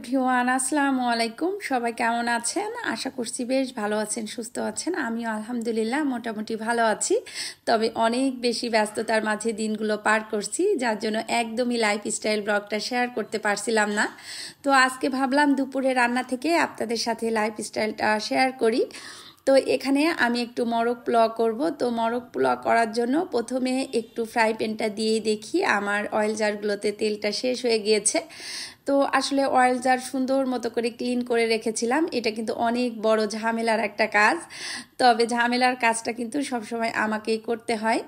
Everyone আসসালামু আলাইকুম। সবাই কেমন আছেন? আশা করছি বেশ ভালো আছেন, সুস্থ আছেন। আমিও আলহামদুলিল্লাহ মোটামুটি ভালো আছি। তবে অনেক বেশি ব্যস্ততার মাঝে দিনগুলো পার করছি, যার জন্য একদমই লাইফস্টাইল ব্লগটা শেয়ার করতে পারছিলাম না। তো আজকে ভাবলাম দুপুরে রান্না থেকে আপনাদের সাথে লাইফস্টাইলটা শেয়ার করি। তো এখানে আমি একটু মোরগ পোলাও করব। তো মোরগ পোলাও করার জন্য প্রথমে একটু ফ্রাই প্যানটা দিয়েই দেখি আমার অয়েল জারগুলোতে তেলটা শেষ হয়ে গিয়েছে। তো আসলে অয়েল জার সুন্দর মতো করে ক্লিন করে রেখেছিলাম। এটা কিন্তু অনেক বড় ঝামেলার একটা কাজ, তবে ঝামেলার কাজটা কিন্তু সবসময় আমাকেই করতে হয়।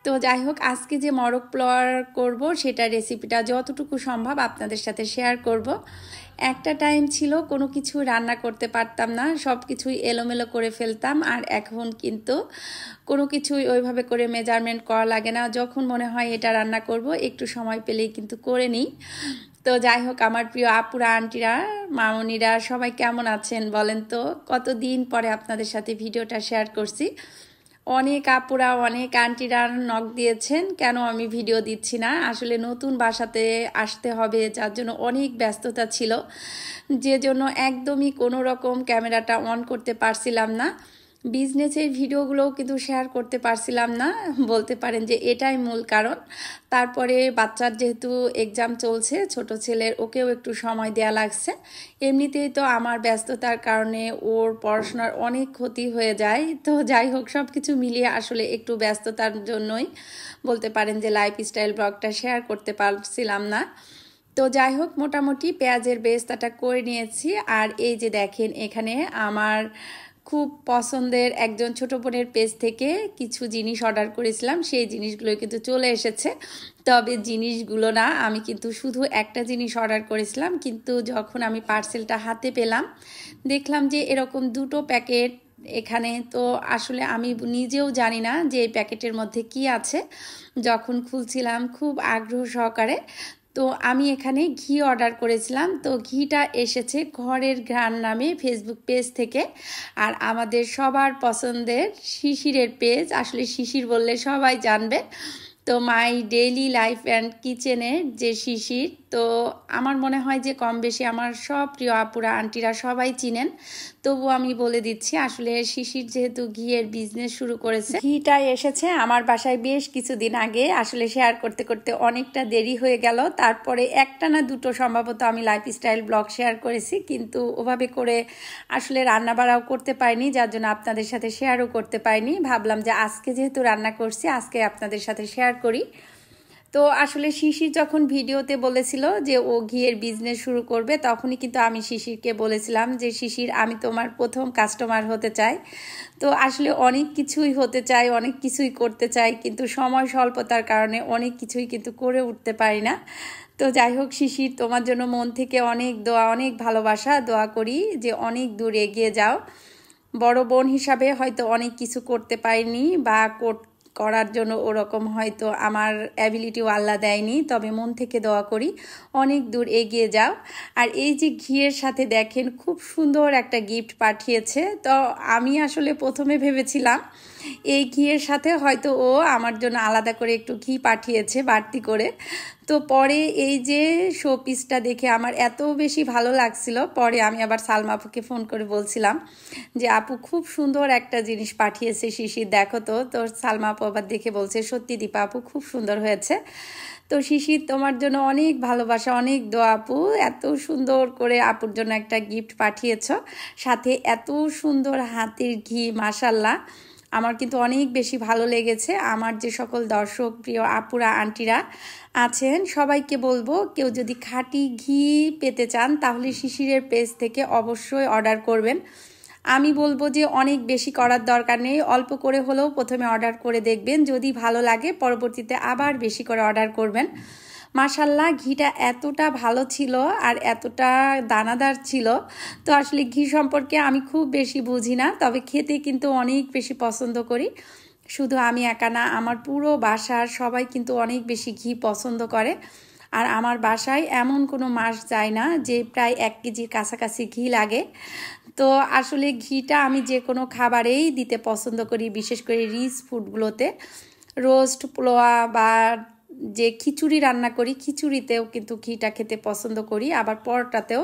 তো যাই হোক, আজকে যে মোরগ পোলাও করব সেটা রেসিপিটা যতটুকু সম্ভব আপনাদের সাথে শেয়ার করব। একটা টাইম ছিল কোনো কিছু রান্না করতে পারতাম না, সব কিছুই এলোমেলো করে ফেলতাম। আর এখন কিন্তু কোনো কিছুই ওইভাবে করে মেজারমেন্ট করা লাগে না, যখন মনে হয় এটা রান্না করব একটু সময় পেলেই কিন্তু করে নিই। তো যাই হোক, আমার প্রিয় আপুরা, আন্টিরা, মামনিরা সবাই কেমন আছেন বলেন তো? কতদিন পরে আপনাদের সাথে ভিডিওটা শেয়ার করছি। অনেক আপুরা, অনেক আন্টিরা নক দিয়েছেন কেন আমি ভিডিও দিচ্ছি না। আসলে নতুন বাসাতে আসতে হবে, যার জন্য অনেক ব্যস্ততা ছিল, যে জন্য একদমই কোনো রকম ক্যামেরাটা অন করতে পারছিলাম না। বিজনেসের ভিডিওগুলোও কিন্তু শেয়ার করতে পারছিলাম না, বলতে পারেন যে এটাই মূল কারণ। তারপরে বাচ্চার যেহেতু এক্সাম চলছে, ছোট ছেলের, ওকেও একটু সময় দেয়া লাগছে। এমনিতেই তো আমার ব্যস্ততার কারণে ওর পড়াশোনার অনেক ক্ষতি হয়ে যায়। তো যাই হোক, সব কিছু মিলিয়ে আসলে একটু ব্যস্ততার জন্যই বলতে পারেন যে লাইফস্টাইল ব্লগটা শেয়ার করতে পারছিলাম না। তো যাই হোক, মোটামুটি পেঁয়াজের বেরেস্তাটা করে নিয়েছি। আর এই যে দেখেন, এখানে আমার খুব পছন্দের একজন ছোট বোনের পেজ থেকে কিছু জিনিস অর্ডার করেছিলাম, সেই জিনিসগুলো কিন্তু চলে এসেছে। তবে জিনিসগুলো না, আমি কিন্তু শুধু একটা জিনিস অর্ডার করেছিলাম, কিন্তু যখন আমি পার্সেলটা হাতে পেলাম দেখলাম যে এরকম দুটো প্যাকেট এখানে। তো আসলে আমি নিজেও জানি না যে এই প্যাকেটের মধ্যে কি আছে। যখন খুলছিলাম খুব আগ্রহ সহকারে, তো আমি এখানে ঘি অর্ডার করেছিলাম। তো ঘিটা এসেছে ঘরের ঘ্রাণ নামে ফেসবুক পেজ থেকে। আর আমাদের সবার পছন্দের শিশিরের পেজ, আসলে শিশির বললে সবাই জানবে। তো মাই ডেইলি লাইফ অ্যান্ড কিচেনের যে শিশির, তো আমার মনে হয় যে কম বেশি আমার সব প্রিয় আপুরা, আন্টিরা সবাই চিনেন। তবু আমি বলে দিচ্ছি, আসলে শিশির যেহেতু ঘিয়ের বিজনেস শুরু করেছে, ঘিটা এসেছে আমার বাসায় বেশ কিছুদিন আগে। আসলে শেয়ার করতে করতে অনেকটা দেরি হয়ে গেল। তারপরে একটা না দুটো সম্ভবত আমি লাইফস্টাইল ব্লগ শেয়ার করেছি, কিন্তু ওভাবে করে আসলে রান্না বাড়াও করতে পারিনি, যার জন্য আপনাদের সাথে শেয়ারও করতে পারিনি। ভাবলাম যে আজকে যেহেতু রান্না করছি, আজকে আপনাদের সাথে শেয়ার করি। তো আসলে শিশির যখন ভিডিওতে বলেছিল যে ও ঘিয়ের বিজনেস শুরু করবে, তখনই কিন্তু আমি শিশিরকে বলেছিলাম যে শিশির, আমি তোমার প্রথম কাস্টমার হতে চাই। তো আসলে অনেক কিছুই হতে চাই, অনেক কিছুই করতে চাই, কিন্তু সময় স্বল্পতার কারণে অনেক কিছুই কিন্তু করে উঠতে পারি না। তো যাই হোক শিশির, তোমার জন্য মন থেকে অনেক দোয়া, অনেক ভালোবাসা। দোয়া করি যে অনেক দূর এগিয়ে যাও। বড় বোন হিসাবে হয়তো অনেক কিছু করতে পারিনি, বা করার জন্য ওরকম হয়তো আমার অ্যাবিলিটিও আল্লাহ দেয়নি, তবে মন থেকে দোয়া করি অনেক দূর এগিয়ে যাও। আর এই যে ঘিয়ের সাথে দেখেন খুব সুন্দর একটা গিফট পাঠিয়েছে। তো আমি আসলে প্রথমে ভেবেছিলাম এই ঘিয়ের সাথে হয়তো ও আমার জন্য আলাদা করে একটু ঘি পাঠিয়েছে বাড়তি করে। তো পরে এই যে শো পিসটা দেখে আমার এত বেশি ভালো লাগছিল, পরে আমি আবার সালমা আপুকে ফোন করে বলছিলাম যে আপু খুব সুন্দর একটা জিনিস পাঠিয়েছে শিশির, দেখো তো। তো সালমা আপু আবার দেখে বলছে সত্যি দীপা আপু খুব সুন্দর হয়েছে। তো শিশির, তোমার জন্য অনেক ভালোবাসা, অনেক দোয়া আপু। এত সুন্দর করে আপুর জন্য একটা গিফট পাঠিয়েছ, সাথে এত সুন্দর হাতের ঘি, মাশাল্লাহ। আমার কিন্তু অনেক বেশি ভালো লেগেছে। আমার যে সকল দর্শক প্রিয় আপুরা, আন্টিরা আছেন সবাইকে বলবো, কেউ যদি খাঁটি ঘি পেতে চান তাহলে শিশিরের পেজ থেকে অবশ্যই অর্ডার করবেন। আমি বলবো যে অনেক বেশি করার দরকার নেই, অল্প করে হলেও প্রথমে অর্ডার করে দেখবেন, যদি ভালো লাগে পরবর্তীতে আবার বেশি করে অর্ডার করবেন। মাশাল্লাহ, ঘিটা এতটা ভালো ছিল আর এতটা দানাদার ছিল। তো আসলে ঘি সম্পর্কে আমি খুব বেশি বুঝি না, তবে খেতে কিন্তু অনেক বেশি পছন্দ করি। শুধু আমি একা না, আমার পুরো বাসার সবাই কিন্তু অনেক বেশি ঘি পছন্দ করে। আর আমার বাসায় এমন কোনো মাস যায় না যে প্রায় 1 কেজির কাছাকাছি ঘি লাগে। তো আসলে ঘিটা আমি যে কোনো খাবারেই দিতে পছন্দ করি, বিশেষ করে রিচ ফুডগুলোতে, রোস্ট, পোলোয়া বা যে খিচুড়ি রান্না করি, খিচুড়িতেও কিন্তু ঘিটা খেতে পছন্দ করি, আবার পরোটাতেও।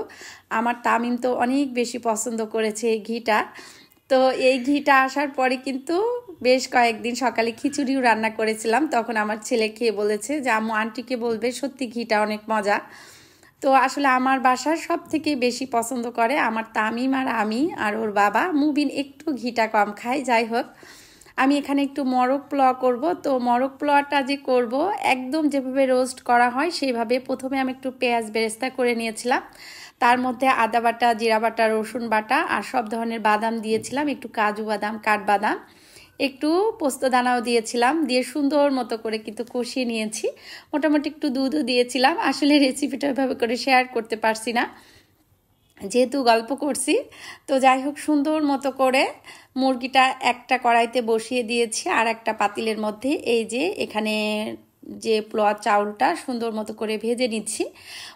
আমার তামিম তো অনেক বেশি পছন্দ করেছে এই ঘিটা। তো এই ঘিটা আসার পরে কিন্তু বেশ কয়েকদিন সকালে খিচুড়িও রান্না করেছিলাম। তখন আমার ছেলে খেয়ে বলেছে যে আম্মু আন্টিকে বলবে সত্যি ঘিটা অনেক মজা। তো আসলে আমার বাসার সব থেকে বেশি পছন্দ করে আমার তামিম আর আমি আর ওর বাবা। মুবিন একটু ঘিটা কম খায়। যাই হোক, আমি এখানে একটু মোরগ পোলাও করব। তো মোরগ পোলাওটা যে করব একদম যেভাবে রোস্ট করা হয় সেইভাবে প্রথমে আমি একটু পেঁয়াজ বেরেস্তা করে নিয়েছিলাম। তার মধ্যে আদা বাটা, জিরা বাটা, রসুন বাটা আর সব ধরনের বাদাম দিয়েছিলাম, একটু কাজু বাদাম, কাঠবাদাম, একটু পোস্তদানাও দিয়েছিলাম, দিয়ে সুন্দর মতো করে কিন্তু কষিয়ে নিয়েছি। মোটামুটি একটু দুধও দিয়েছিলাম। আসলে রেসিপিটা ওইভাবে করে শেয়ার করতে পারছি না যেহেতু গল্প করছি। তো যাই হোক, সুন্দর মতো করে মুরগিটা একটা কড়াইতে বসিয়ে দিয়েছি আর একটা পাতিলের মধ্যে এই যে এখানে যে পোলাও চাউলটা সুন্দর মতো করে ভেজে নিচ্ছি।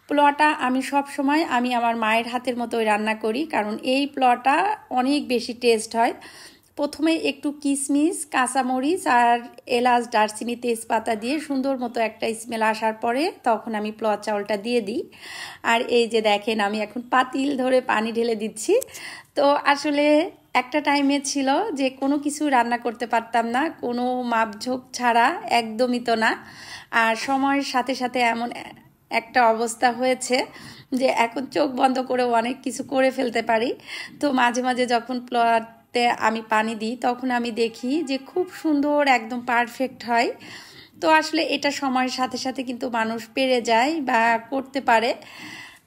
পোলাওটা আমি সব সময় আমার মায়ের হাতের মতোই রান্না করি, কারণ এই পোলাওটা অনেক বেশি টেস্ট হয়। প্রথমে একটু কিশমিশ, কাঁচামরিচ আর এলাচ, দারচিনি, তেজপাতা দিয়ে সুন্দর মতো একটা স্মেল আসার পরে তখন আমি পোলাও চাউলটা দিয়ে দিই। আর এই যে দেখেন আমি এখন পাতিল ধরে পানি ঢেলে দিচ্ছি। তো আসলে একটা টাইমে ছিল যে কোনো কিছু রান্না করতে পারতাম না, কোনো মাপঝোঁক ছাড়া, একদমই তো না। আর সময়ের সাথে সাথে এমন একটা অবস্থা হয়েছে যে এখন চোখ বন্ধ করেও অনেক কিছু করে ফেলতে পারি। তো মাঝে মাঝে যখন পোলাওতে আমি পানি দিই তখন আমি দেখি যে খুব সুন্দর একদম পারফেক্ট হয়। তো আসলে এটা সময়ের সাথে সাথে কিন্তু মানুষ পেরে যায় বা করতে পারে।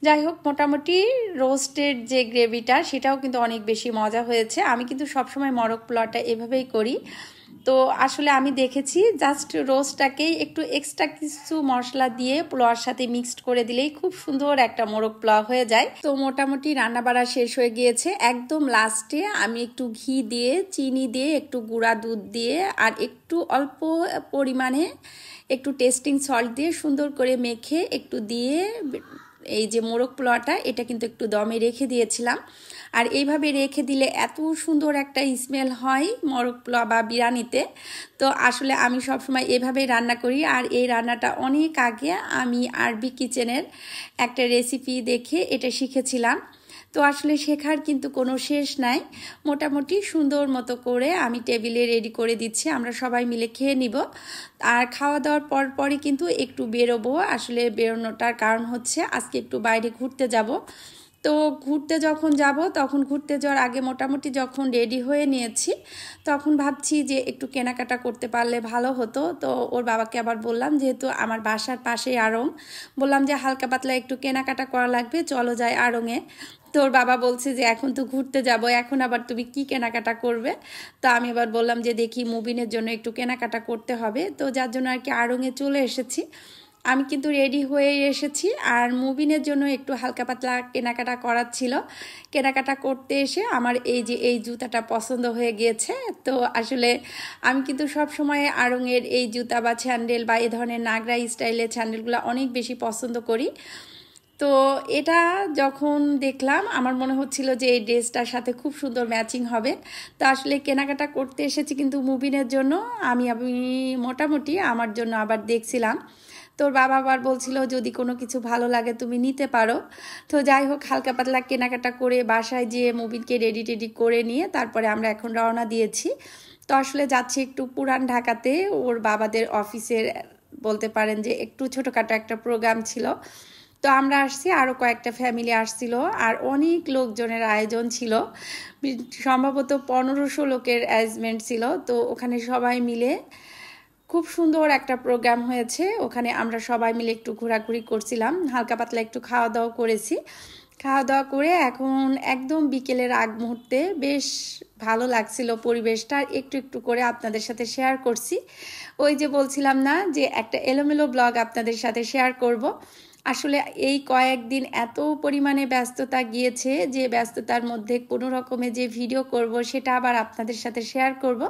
যাই হোক, মোটামুটি রোস্টের যে গ্রেভিটা সেটাও কিন্তু অনেক বেশি মজা হয়েছে। আমি কিন্তু সবসময় মোরগ পোলাওটা এভাবেই করি। তো আসলে আমি দেখেছি জাস্ট রোস্টটাকেই একটু এক্সট্রা কিছু মশলা দিয়ে পোলাওয়ার সাথে মিক্সড করে দিলেই খুব সুন্দর একটা মোরগ পোলাও হয়ে যায়। তো মোটামুটি রান্না বাড়া শেষ হয়ে গিয়েছে। একদম লাস্টে আমি একটু ঘি দিয়ে, চিনি দিয়ে, একটু গুঁড়া দুধ দিয়ে আর একটু অল্প পরিমাণে একটু টেস্টিং সল্ট দিয়ে সুন্দর করে মেখে একটু দিয়ে এই যে মোরগ পোলাওটা এটা কিন্তু একটু দমে রেখে দিয়েছিলাম। আর এইভাবে রেখে দিলে এত সুন্দর একটা স্মেল হয় মোরগ পোলাও বা বিরিয়ানিতে। তো আসলে আমি সবসময় এভাবেই রান্না করি। আর এই রান্নাটা অনেক আগে আমি আরবি কিচেনের একটা রেসিপি দেখে এটা শিখেছিলাম। তো আসলে শেখার কিন্তু কোনো শেষ নাই। মোটামুটি সুন্দর মতো করে আমি টেবিলে রেডি করে দিচ্ছি, আমরা সবাই মিলে খেয়ে নিব। আর খাওয়া দাওয়ার পরই কিন্তু একটু বেরোবো। আসলে বেরোনোটার কারণ হচ্ছে আজকে একটু বাইরে ঘুরতে যাব। তো ঘুরতে যখন যাব তখন ঘুরতে যাওয়ার আগে মোটামুটি যখন রেডি হয়ে নিয়েছি তখন ভাবছি যে একটু কেনাকাটা করতে পারলে ভালো হতো। তো ওর বাবাকে আবার বললাম, যেহেতু আমার বাসার পাশেই আড়ং, বললাম যে হালকা পাতলা একটু কেনাকাটা করা লাগবে, চলো যাই আড়ংয়ে। তো ওর বাবা বলছে যে এখন তো ঘুরতে যাব, এখন আবার তুমি কি কেনাকাটা করবে? তো আমি আবার বললাম যে দেখি মুবিনের জন্য একটু কেনাকাটা করতে হবে। তো যার জন্য আর কি আড়ংয়ে চলে এসেছি। আমি কিন্তু রেডি হয়ে এসেছি আর মুবিনের জন্য একটু হালকা পাতলা কেনাকাটা করার ছিল। কেনাকাটা করতে এসে আমার এই যে এই জুতাটা পছন্দ হয়ে গিয়েছে। তো আসলে আমি কিন্তু সব সময় আড়ংয়ের এই জুতা বা স্যান্ডেল বা এ ধরনের নাগরা স্টাইলের স্যান্ডেলগুলো অনেক বেশি পছন্দ করি। তো এটা যখন দেখলাম আমার মনে হচ্ছিল যে এই ড্রেসটার সাথে খুব সুন্দর ম্যাচিং হবে। তো আসলে কেনাকাটা করতে এসেছি কিন্তু মুবিনের জন্য। আমি মোটামুটি আমার জন্য আবার দেখছিলাম। তোর বাবা আবার বলছিল যদি কোনো কিছু ভালো লাগে তুমি নিতে পারো। তো যাই হোক, হালকা পাতলা কেনাকাটা করে বাসায় যেয়ে মুবিনকে রেডি টেডি করে নিয়ে তারপরে আমরা এখন রওনা দিয়েছি। তো আসলে যাচ্ছি একটু পুরান ঢাকাতে, ওর বাবাদের অফিসের বলতে পারেন যে একটু ছোটোখাটো একটা প্রোগ্রাম ছিল। তো আমরা আসছি, আরও কয়েকটা ফ্যামিলি আসছিল আর অনেক লোকজনের আয়োজন ছিল, সম্ভবত 1500 লোকের অ্যারেঞ্জমেন্ট ছিল। তো ওখানে সবাই মিলে খুব সুন্দর একটা প্রোগ্রাম হয়েছে। ওখানে আমরা সবাই মিলে একটু ঘোরাঘুরি করছিলাম, হালকা পাতলা একটু খাওয়া দাওয়া করেছি। খাওয়া দাওয়া করে এখন একদম বিকেলের আগ মুহূর্তে বেশ ভালো লাগছিল পরিবেশটা, একটু একটু করে আপনাদের সাথে শেয়ার করছি। ওই যে বলছিলাম না যে একটা এলোমেলো ব্লগ আপনাদের সাথে শেয়ার করব। আসলে এই কয়েকদিন এত পরিমাণে ব্যস্ততা গিয়েছে যে ব্যস্ততার মধ্যে কোনো রকমে যে ভিডিও করব সেটা আবার আপনাদের সাথে শেয়ার করব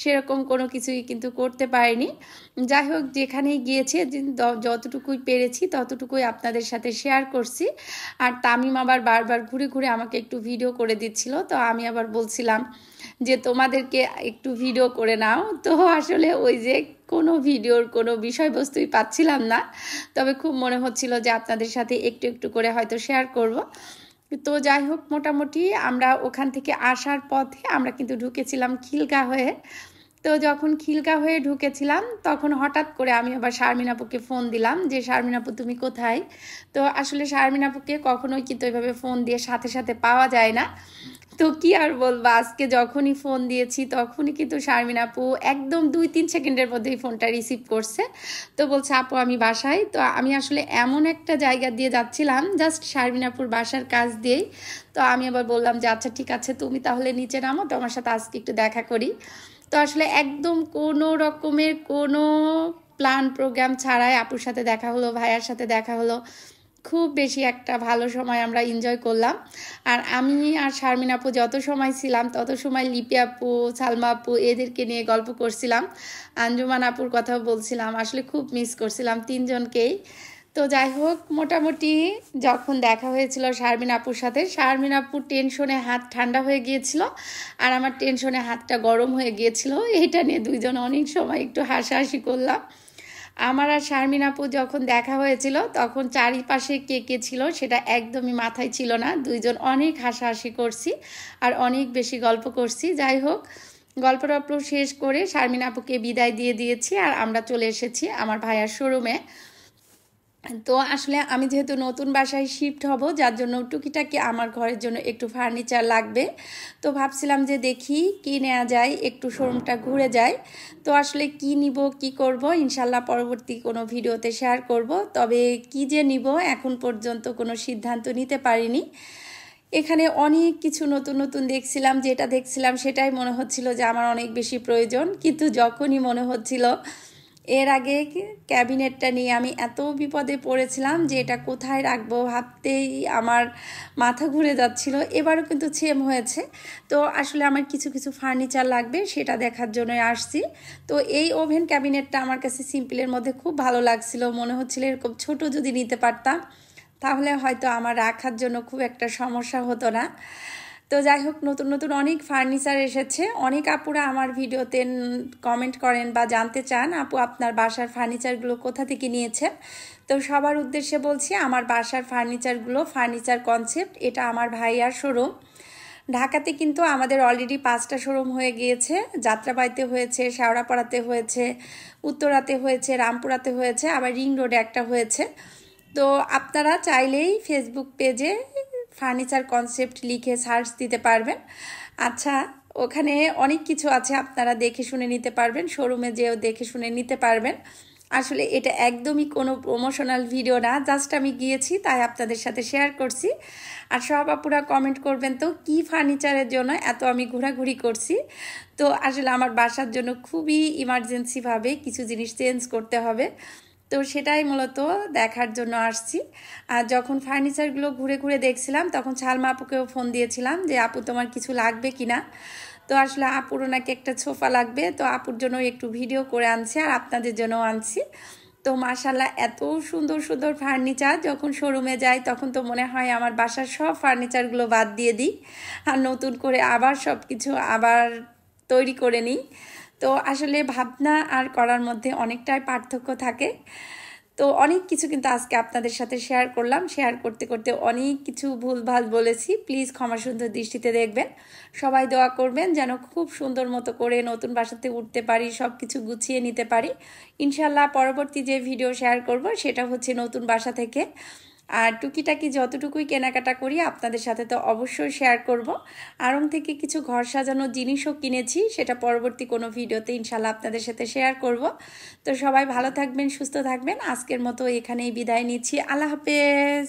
সেরকম কোনো কিছুই কিন্তু করতে পারিনি। যাই হোক, যেখানেই গিয়েছে যতটুকুই পেরেছি ততটুকুই আপনাদের সাথে শেয়ার করছি। আর তামিম আবার বারবার ঘুরে ঘুরে আমাকে একটু ভিডিও করে দিচ্ছিল। তো আমি আবার বলছিলাম যে তোমাদেরকে একটু ভিডিও করে নাও। তো আসলে ওই যে কোনো ভিডিওর কোনো বিষয়বস্তুই পাচ্ছিলাম না, তবে খুব মনে হচ্ছিল যে আপনাদের সাথে একটু একটু করে হয়তো শেয়ার করব। তো যাই হোক, মোটামুটি আমরা ওখান থেকে আসার পথে আমরা কিন্তু ঢুকেছিলাম খিলগা হয়ে। তো যখন খিলগা হয়ে ঢুকেছিলাম তখন হঠাৎ করে আমি আবার শারমিন আপুকে ফোন দিলাম যে শারমিন আপু তুমি কোথায়। তো আসলে শারমিন আপুকে কখনোই কিন্তু এভাবে ফোন দিয়ে সাথে সাথে পাওয়া যায় না। তো কি আর বলবো, আজকে যখনই ফোন দিয়েছি তখনই কিন্তু শারমিন আপু একদম 2-3 সেকেন্ডের মধ্যেই ফোনটা রিসিভ করছে। তো বলছে আপু আমি বাসায়। তো আমি আসলে এমন একটা জায়গা দিয়ে যাচ্ছিলাম জাস্ট শারমিন আপুর বাসার কাছ দিয়েই। তো আমি আবার বললাম যে আচ্ছা ঠিক আছে, তুমি তাহলে নিচে নামো, তোমার সাথে আজকে একটু দেখা করি। তো আসলে একদম কোনো রকমের কোনো প্ল্যান প্রোগ্রাম ছাড়াই আপুর সাথে দেখা হলো, ভাইয়ার সাথে দেখা হলো। খুব বেশি একটা ভালো সময় আমরা এনজয় করলাম। আর আমি আর শারমিন আপু যত সময় ছিলাম তত সময় লিপি আপু, সালমা আপু এদেরকে নিয়ে গল্প করছিলাম, আঞ্জুমান আপুর কথাও বলছিলাম। আসলে খুব মিস করছিলাম তিনজনকেই। তো যাই হোক, মোটামুটি যখন দেখা হয়েছিল শারমিন আপুর সাথে, শারমিন আপুর টেনশনে হাত ঠান্ডা হয়ে গিয়েছিল আর আমার টেনশনে হাতটা গরম হয়ে গিয়েছিল। এটা নিয়ে দুইজন অনেক সময় একটু হাসাহাসি করলাম। আমার আর শারমিন আপু যখন দেখা হয়েছিল তখন চারিপাশে কে কে ছিল সেটা একদমই মাথায় ছিল না। দুইজন অনেক হাসাহাসি করছি আর অনেক বেশি গল্প করছি। যাই হোক, গল্প টল্প শেষ করে শারমিন আপুকে বিদায় দিয়ে দিয়েছি আর আমরা চলে এসেছি আমার ভাইয়ার শোরুমে। তো আসলে আমি যেহেতু নতুন বাসায় শিফট হব, যার জন্য টুকিটাকি আমার ঘরের জন্য একটু ফার্নিচার লাগবে। তো ভাবছিলাম যে দেখি কি নেওয়া যায়, একটু শোরুমটা ঘুরে যাই। তো আসলে কি নিব কি করব ইনশাল্লাহ পরবর্তী কোনো ভিডিওতে শেয়ার করব। তবে কি যে নিব এখন পর্যন্ত কোনো সিদ্ধান্ত নিতে পারিনি। এখানে অনেক কিছু নতুন নতুন দেখছিলাম, যেটা দেখছিলাম সেটাই মনে হচ্ছিল যে আমার অনেক বেশি প্রয়োজন। কিন্তু যখনই মনে হচ্ছিল, এর আগে ক্যাবিনেটটা নিয়ে আমি এত বিপদে পড়েছিলাম যে এটা কোথায় রাখবো ভাবতেই আমার মাথা ঘুরে যাচ্ছিল। এবারও কিন্তু সেম হয়েছে। তো আসলে আমার কিছু কিছু ফার্নিচার লাগবে, সেটা দেখার জন্য আসছি। তো এই ওভেন ক্যাবিনেটটা আমার কাছে সিম্পলের মধ্যে খুব ভালো লাগছিল, মনে হচ্ছিল এরকম ছোট যদি নিতে পারতাম তাহলে হয়তো আমার রাখার জন্য খুব একটা সমস্যা হতো না। তো যাই হোক, নতুন নতুন অনেক ফার্নিচার এসেছে। অনেক আপুরা আমার ভিডিওতে কমেন্ট করেন বা জানতে চান আপু আপনার বাসার ফার্নিচারগুলো কোথা থেকে নিয়েছেন। তো সবার উদ্দেশ্যে বলছি আমার বাসার ফার্নিচারগুলো ফার্নিচার কনসেপ্ট, এটা আমার ভাইয়ার শোরুম। ঢাকাতে কিন্তু আমাদের অলরেডি 5টা শোরুম হয়ে গিয়েছে। যাত্রাবাড়িতে হয়েছে, শেওড়াপাড়াতে হয়েছে, উত্তরাতে হয়েছে, রামপুরাতে হয়েছে, আবার রিং রোডে একটা হয়েছে। তো আপনারা চাইলেই ফেসবুক পেজে ফার্নিচার কনসেপ্ট লিখে সার্চ দিতে পারবেন। আচ্ছা, ওখানে অনেক কিছু আছে, আপনারা দেখে শুনে নিতে পারবেন, শোরুমে যেও দেখে শুনে নিতে পারবেন। আসলে এটা একদমই কোনো প্রমোশনাল ভিডিও না, জাস্ট আমি গিয়েছি তাই আপনাদের সাথে শেয়ার করছি। আর সব আপুরা কমেন্ট করবেন তো কি ফার্নিচারের জন্য এত আমি ঘোরাঘুরি করছি। তো আসলে আমার বাসার জন্য খুবই ইমার্জেন্সিভাবে কিছু জিনিস চেঞ্জ করতে হবে, তো সেটাই মূলত দেখার জন্য আসছি। আর যখন ফার্নিচারগুলো ঘুরে ঘুরে দেখছিলাম তখন সালমা আপুকেও ফোন দিয়েছিলাম যে আপু তোমার কিছু লাগবে কিনা। তো আসলে আপুরও নাকি একটা সোফা লাগবে, তো আপুর জন্য একটু ভিডিও করে আনছি আর আপনাদের জন্যও আনছি। তো মাশাল্লাহ এত সুন্দর সুন্দর ফার্নিচার, যখন শোরুমে যাই তখন তো মনে হয় আমার বাসার সব ফার্নিচারগুলো বাদ দিয়ে দিই আর নতুন করে আবার সব কিছু আবার তৈরি করে নিই। তো আসলে ভাবনা আর করার মধ্যে অনেকটাই পার্থক্য থাকে। তো অনেক কিছু কিন্তু আজকে আপনাদের সাথে শেয়ার করলাম, শেয়ার করতে করতে অনেক কিছু ভুলভাল বলেছি, প্লিজ ক্ষমা সুন্দর দৃষ্টিতে দেখবেন। সবাই দোয়া করবেন যেন খুব সুন্দর মতো করে নতুন বাসাতে উঠতে পারি, সব কিছু গুছিয়ে নিতে পারি ইনশাল্লাহ। পরবর্তী যে ভিডিও শেয়ার করব সেটা হচ্ছে নতুন বাসা থেকে। আর টুকিটাকি যতটুকুই কেনাকাটা করি আপনাদের সাথে তো অবশ্যই শেয়ার করব। আড়ং থেকে কিছু ঘর সাজানোর জিনিসও কিনেছি, সেটা পরবর্তী কোনো ভিডিওতে ইনশাল্লাহ আপনাদের সাথে শেয়ার করব। তো সবাই ভালো থাকবেন, সুস্থ থাকবেন। আজকের মতো এখানেই বিদায় নিচ্ছি। আল্লাহ হাফেজ।